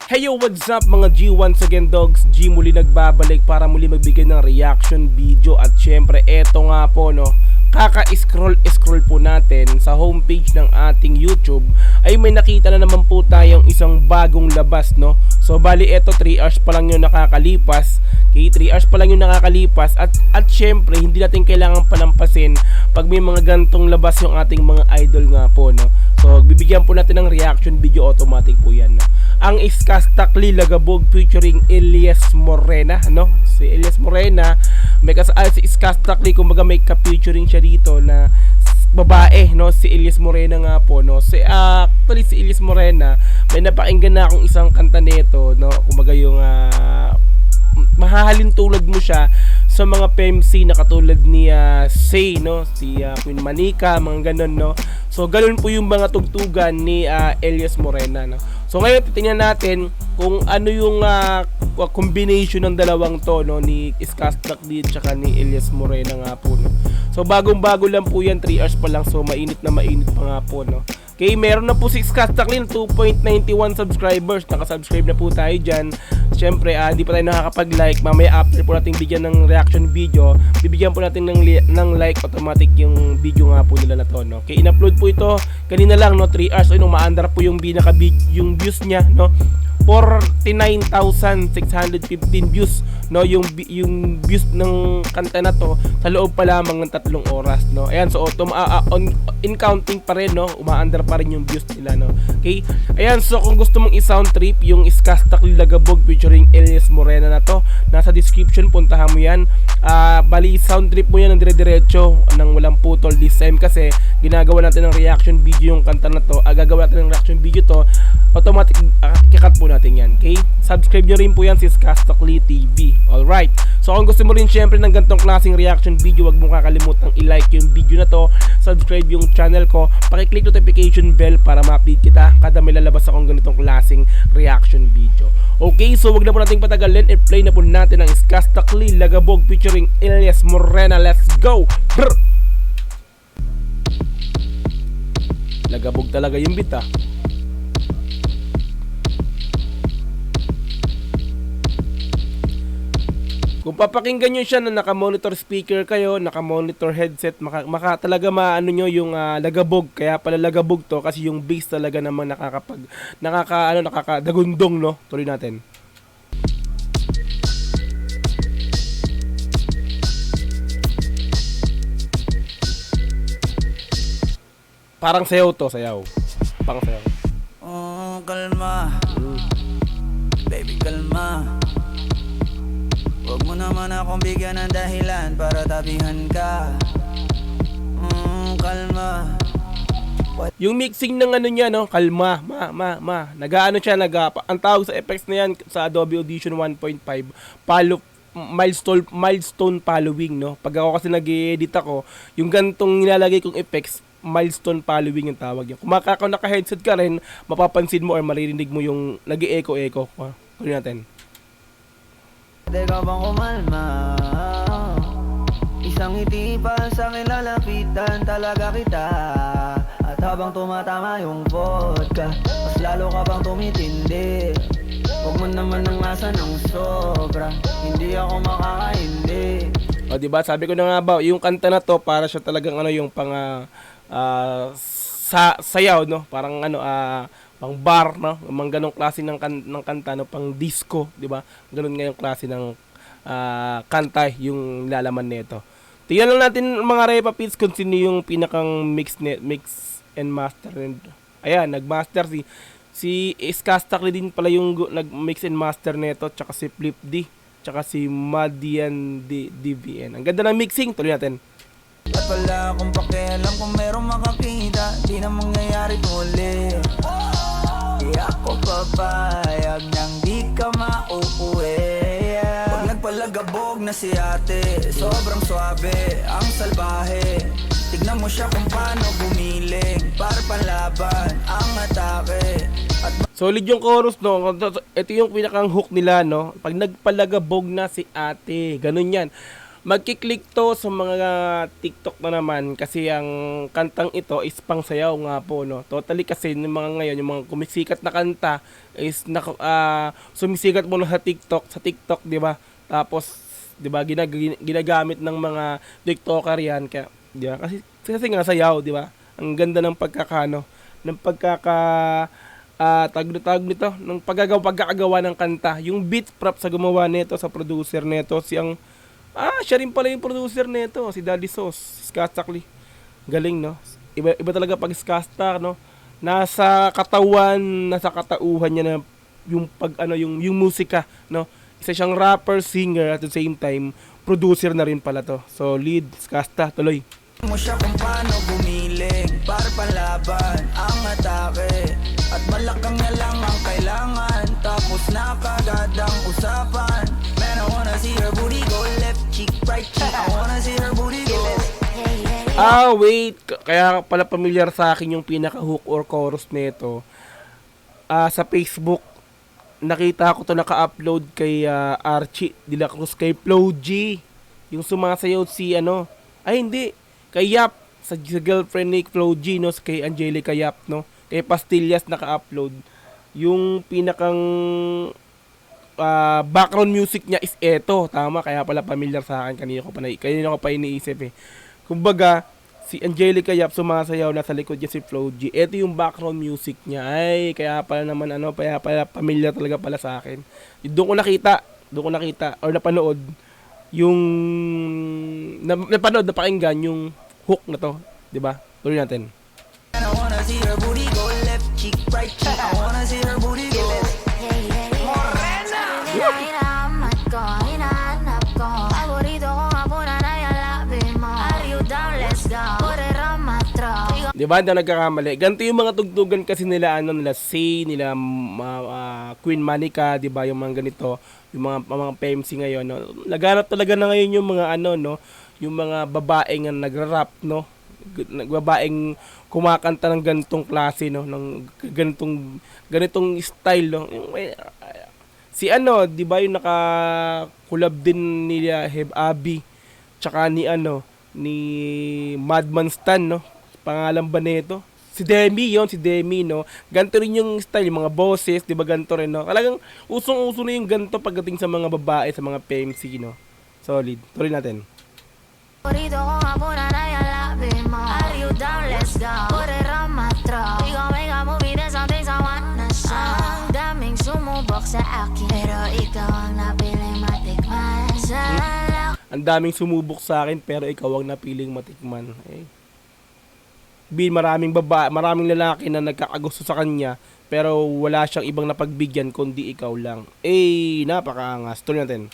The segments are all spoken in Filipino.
Hey yo, what's up mga G? Once again dogs, G muli nagbabalik para muli magbigay ng reaction video. At syempre eto nga po no, kaka-scroll po natin sa homepage ng ating YouTube ay may nakita na naman po tayong isang bagong labas no. So bali eto 3 hours pa lang yung nakakalipas. Okay, 3 hours pa lang yung nakakalipas at syempre hindi natin kailangan palampasin pag may mga gantong labas yung ating mga idol nga po no. So bibigyan po natin ng reaction video, automatic po yan no. Ang Iskastakli Lagabog featuring Elias Morena no. Si Elias Morena may si Iskastakli, kumbaga may ka-featuring siya dito na babae no, si Elias Morena nga po no. Actually si Elias Morena may napakinggan na akong isang kanta nito no, kumbaga yung mahahalin tulad mo siya sa mga PMC na katulad ni Say no, si Queen Manika, mga ganun no. So ganun po yung mga tugtugan ni Elias Morena no. So ngayon titingnan natin kung ano yung combination ng dalawang to no, ni Iskastakli at saka ni Elias Morena nga po no. So bagong-bago lang po yan, 3 hours pa lang, so mainit na mainit pa nga po no. Okay, meron na po si Iskastakli 2.91 subscribers. Naka-subscribe na po tayo dyan. Siyempre, hindi pa tayo nakakapag-like. Mamaya after po natin bigyan ng reaction video, bibigyan po natin ng like, automatic yung video nga po nila na to no. Okay, in-upload po ito kanina lang no, 3 hours. Ayun, umaandar po yung yung views niya no. 49,615 views no, yung views ng kanta na to sa loob pa lamang ng 3 oras no. Ayan, so in counting pa rin no, umaandar pa rin yung views nila no. Okay, ayan, so kung gusto mong i-sound trip yung Iskastakli Lagabog featuring Elias Morena na to, nasa description, puntahan mo yan. Bali sound trip mo yan ng dire-diretso nang walang putol this time kasi ginagawa natin ng reaction video yung kanta na to. Gagawa natin ng reaction video to, automatic kikat po natin yan. Okay, subscribe nyo rin po yan si Iskastakli TV. Alright, so kung gusto mo rin syempre ng ganitong klaseng reaction video, wag mo kakalimutang i-like yung video na to, subscribe yung channel ko, pakiclick notification bell para ma-update kita kada may lalabas akong ganitong klaseng reaction video. Okay, so wag na po nating patagalin, i-play na po natin ang Iskastakli Lagabog featuring Elias Morena. Let's go! Brr! Lagabog talaga yung beat ah. Kung papakinggan nyo siya na naka-monitor speaker kayo, naka-monitor headset, maka talaga maano nyo yung lagabog. Kaya pala lagabog to kasi yung bass talaga naman nakakadagundong no. Tuloy natin. Parang sayaw to, sayaw. Pang sayaw. Oh, kalma. Baby, kalma. Huwag mo naman akong bigyan ng dahilan para tabihan ka. Kalma. Yung mixing ng ano niya no, kalma, nagaano siya, ang tawag sa effects na yan sa Adobe Audition 1.5, milestone following no. Pag ako kasi nag-edit ako, yung gantong nilalagay kong effects, milestone following yung tawag yan. Kung naka-headset ka rin, mapapansin mo or maririnig mo yung nag-e-echo. Tuloy natin. Teka bang kumalma? Isang ngiti pa sa akin lalapitan talaga kita. At habang tumatama yung vodka, mas lalo ka bang tumitindi. Huwag mo naman nang asa ng sobra, hindi ako makakaindi. O diba, sabi ko na nga ba, yung kanta na to para siya talagang ano, yung pang sayaw no, parang ano pang bar no, mga ganong klase ng kanta no, pang disco, di ba? Ganun nga yung klase ng kanta yung lalaman nito. Tingnan lang natin mga Repa Pits kung sino yung pinakang mix and master. Ayan, nagmaster si Iskastakli din pala yung nag-mix and master nito, tsaka si Flip D, tsaka si Madian DVN. Ang ganda ng mixing, tuloy natin. At wala akong pakialam kung merong makakita, di na mangyayari muli. Di ako papayag nang di ka mauuwi. Pag nagpalagabog na si ate, sobrang swabe, ang salbahe. Tignan mo siya kung paano gumiling, para panlaban ang atake. Solid yung chorus no. Ito yung pinakang hook nila no. Pag nagpalagabog na si ate, ganun yan. Magkiklik to sa mga TikTok na naman kasi ang kantang ito is pang sayaw nga po, no. Totally kasi yung mga ngayon, yung mga kumisikat na kanta is sumisikat muna sa TikTok, 'di ba? Tapos 'di ba ginagamit ng mga TikToker 'yan kaya 'di ba? Kasi nga sayaw, 'di ba? Ang ganda ng tag nito ng pagkakagawa ng kanta. Yung beat prop sa gumawa nito, sa producer nito, siya rin pala yung producer nito, si Daddy Sauce, si Skastakli. Galing, no? Iba talaga pag Skastak, no? Nasa katauhan niya na yung musika, no? Isa siyang rapper, singer, at the same time, producer na rin pala to. So, lead, Skasta, tuloy. Mo siya kung paano gumiling para panlaban ang atake. At balakang na lang ang kailangan, tapos na kagad ang usapan. Man, I wanna see her booty go left cheek, right cheek. I wanna see her booty go. Wait. Kaya pala familiar sa akin yung pinaka-hook or chorus nito. Sa Facebook, nakita ko to naka-upload kay Archie de la Cruz, kay Flo G. Yung sumasayaw hindi. Kay Yap, sa girlfriend ni Flo G, no? Kay Angelica Yap, no? Kay Pastillas naka-upload. Yung pinakang background music niya is eto. Tama, kaya pala familiar sa akin. Kanina ko pa iniisip eh. Kumbaga, si Angelica Yap sumasayaw na sa likod niya si Flo G. Eto yung background music niya. Ay, kaya pala naman kaya pala familiar talaga pala sa akin. Doon ko nakita or napanood yung napakinggan yung hook na to, 'di ba? Tuloy natin. I wanna see her booty go left cheek, right cheek. I wanna see her booty go. Hinahanap ko, paborito ko nga po na nayalapin mo. Are you down? Let's go. Correra matro. 'Di ba? Na nagkakamali. Ganito yung mga tugtugan kasi nila nila Queen Manica, 'di ba? Yung mga ganito, yung mga PMC ngayon, no. Laganap talaga na ngayon yung mga yung mga babaeng nagra-rap, no. Babaeng kumakanta ng ganitong klase, no, ng ganitong style, no. Di ba yung naka-collab din nila Heb Abi tsaka ni Madman Stan, no. Pangalan ba nito? Si Demi, no. Ganito rin yung style, yung mga boses, 'di ba, ganito rin, no. Talagang usong-uso na yung ganito pagdating sa mga babae, sa mga PMC, no. Solid. Tuloy natin. Paborito ko nga po na nayalapin mo. Are you down? Let's go. Correra matro. Ikaw ay movie na something I wanna show. Ang daming sumubok sa akin, pero ikaw ang napiling matikman. Ang daming sumubok sa akin pero ikaw ang napiling matikman. Maraming lalaki na nagkakagusto sa kanya pero wala siyang ibang napagbigyan kundi ikaw lang. Napakaangas. Tuloy natin.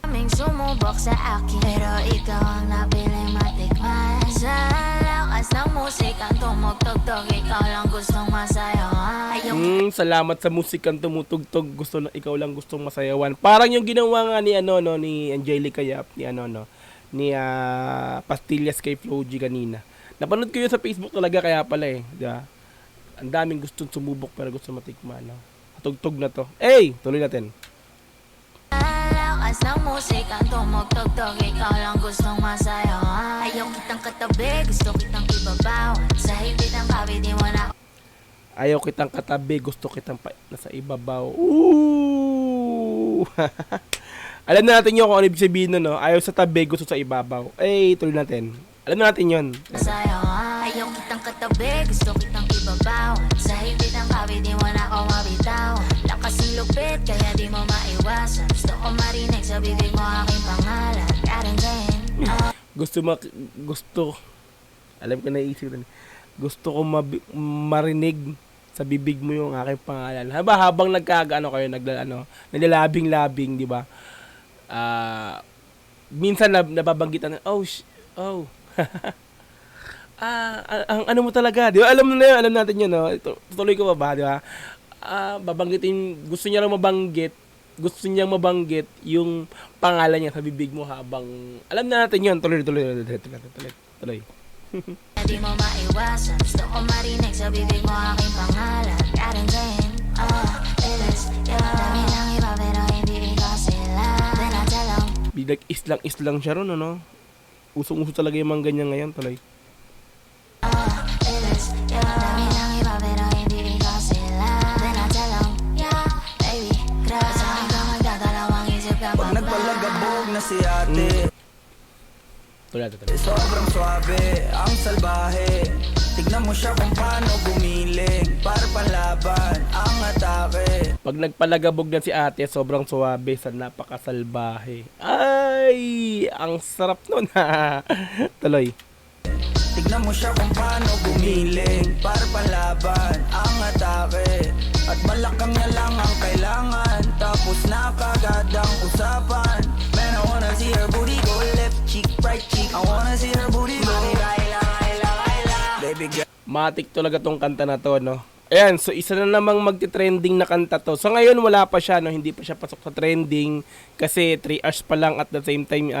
Daming sumubok sa akin, pero ikaw ang napiling matikman. Sa lakas ng musikang tumugtog-tog, ikaw lang gustong masayawan. Salamat sa musikang tumutugtog, ikaw lang gustong masayawan. Parang yung ginawa nga ni Angelica Yap, ni Pastillas kay Flo G kanina. Napanood ko yun sa Facebook talaga, kaya pala diba? Ang daming gustong sumubok pero gusto matikman, no? Tugtog na to. Tuloy natin. Lakas ng musikang tumugtog-tog, ikaw lang gustong masayawan. Ayaw kitang katabi, gusto kitang ibabaw. Sa higit ng kabit, di mo na. Ayaw kitang katabi, gusto kitang nasa ibabaw. Ooh! Alam na natin yun kung ano ibig sabihin, no? Ayaw sa tabi, gusto sa ibabaw. Tuloy natin. Alam na natin yun. Masayawan. Ayaw kitang katabi, gusto kitang ibabaw. Sa higit ng kabit, di mo na ako mabitaw. Lakas ng lupit, kaya di mo maiwasan. Gusto ko marinig sa bibig mo aking pangalan. Karen Jane. Alam ko naisip rin. Gusto ko marinig sa bibig mo yung aking pangalan. Habang naglalabing-labing, di ba? Minsan nababanggitan na, ang ano mo talaga, di ba? Alam natin yun, no? Tutuloy ko ba, di ba? Babanggitin, gusto niya mabanggit yung pangalan niya sa bibig mo habang, alam na natin yun. Tuloy. Di mo maiwasan, gusto ko marinig sa bibig mo aking pangalan. Karen Jane, dami lang iba pero hindi ko sila. Then I tell them, Islang siya ron, ano? Usong-uso talaga yung mga ganyan ngayon, tuloy. Dami ng iba pero hindi ikaw sila. Then I tell 'em, yeah, baby, cry. Saan ka magdadalawang isip ka Pag nagpalagabog na si ate, Tuloy. sobrang swabe, ang salbahe. Tignan mo siya kung paano gumiling, para panlaban ang atake. Pag nagpalagabog na si ate, sobrang suwabe sa napakasalbahe. Ay, ang sarap nun ha. Tuloy. Tignan mo siya kung paano gumiling, para panlaban ang atake. At malakang niya lang ang kailangan, tapos na kagad ang usapan. Man, I wanna see her booty go left cheek, right cheek. I wanna see her booty go baby girl. Matik talaga tong kanta na to, no? Ayan, so isa na namang magti-trending na kanta to. So ngayon wala pa siya, no? Hindi pa siya pasok sa trending kasi 3 hours pa lang, at the same time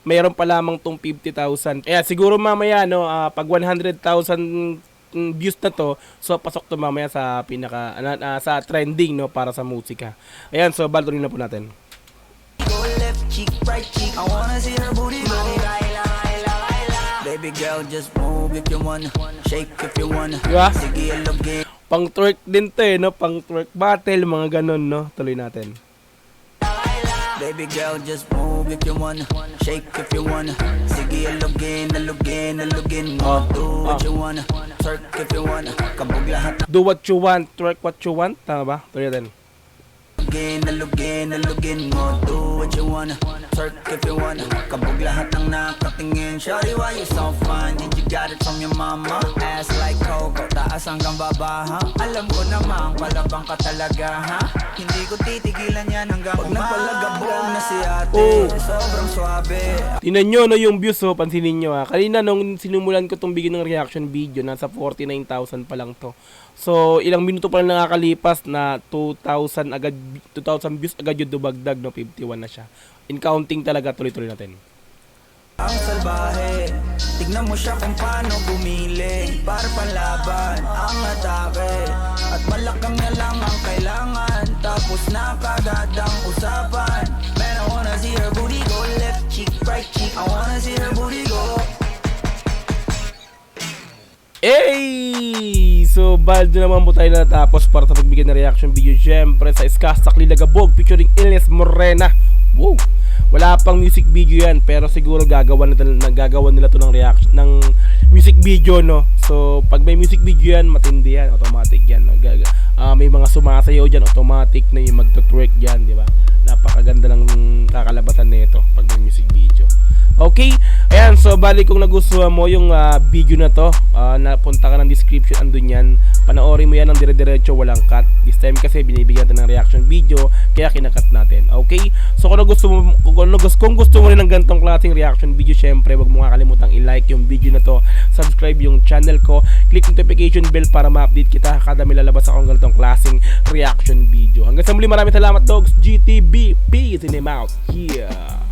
mayroon pa lamang tong 50,000. Ayan, siguro mamaya, no, pag 100,000 views na to, so pasok to mamaya sa pinaka sa trending, no, para sa musika. Ayan, so batuloy na po natin. Go left cheek, right cheek. I wanna see her booty go baby girl, just move if you wanna, shake if you wanna. Diba? Sige, alugin. Pang twerk din to, no? Pang twerk battle, mga ganun, no? Tuloy natin. Baby girl, just move if you wanna, shake if you wanna. Sige, alugin mo. Do what you wanna, twerk if you wanna. Kabog lahat. Do what you want, twerk what you want. Tama ba? Tuloy natin. Alugin mo. Do what you wanna, twerk if you wanna. Kabog lahat ng nakatingin. Shawty, why you so fine? Did you got it from your mama? Ass like Coco, taas hanggang baba, ha? Alam ko namang palabang ka talaga, ha? Hindi ko titigilan yan hanggang umaga. Pag napalagabog na si ate, sobrang swabe. Tingnan nyo, no, yung views, oh, pansinin nyo, ha. Kanina, nung sinumulan ko tong bigyan ng reaction video, nasa 49,000 pa lang to. So, ilang minuto pa lang nakakalipas na 2,000 views agad yung dumagdag, no, 51 na siya. In counting talaga, tuloy-tuloy natin. Ang salbahe, tignan mo siya kung paano gumiling, para panlaban ang atake. At malakang niya lang ang kailangan, tapos na kagad ang usapan. Man, I wanna see her booty go left cheek, right cheek. I wanna see her booty go. Hey! So, baldo naman po tayo natapos para sa pagbigyan ng reaction video. Siyempre, sa Sakli Lagabog featuring Ines Morena. Wow! Wala pang music video yan, pero siguro gagawa nila to ng reaction, ng music video, no? So, pag may music video yan, matindi yan, automatic yan, no? May mga sumasayaw dyan, automatic na yung magto-twerk dyan, di ba? Napakaganda ng kakalabasan nito pag may music video. Okay, ayan, so bali kung nagustuhan mo yung video na to, napunta ka ng description, andun yan, panoorin mo yan ng dire-diretso, walang cut. This time kasi binibigyan natin ng reaction video, kaya kinakat natin. Okay, so kung gusto mo rin ng ganitong klaseng reaction video, syempre wag mo kakalimutang i-like yung video na to, subscribe yung channel ko, click notification bell para ma-update kita kada may lalabas akong ganitong klaseng reaction video. Hanggang sa muli, maraming salamat dogs. GTB, peace in the mouth. Yeah.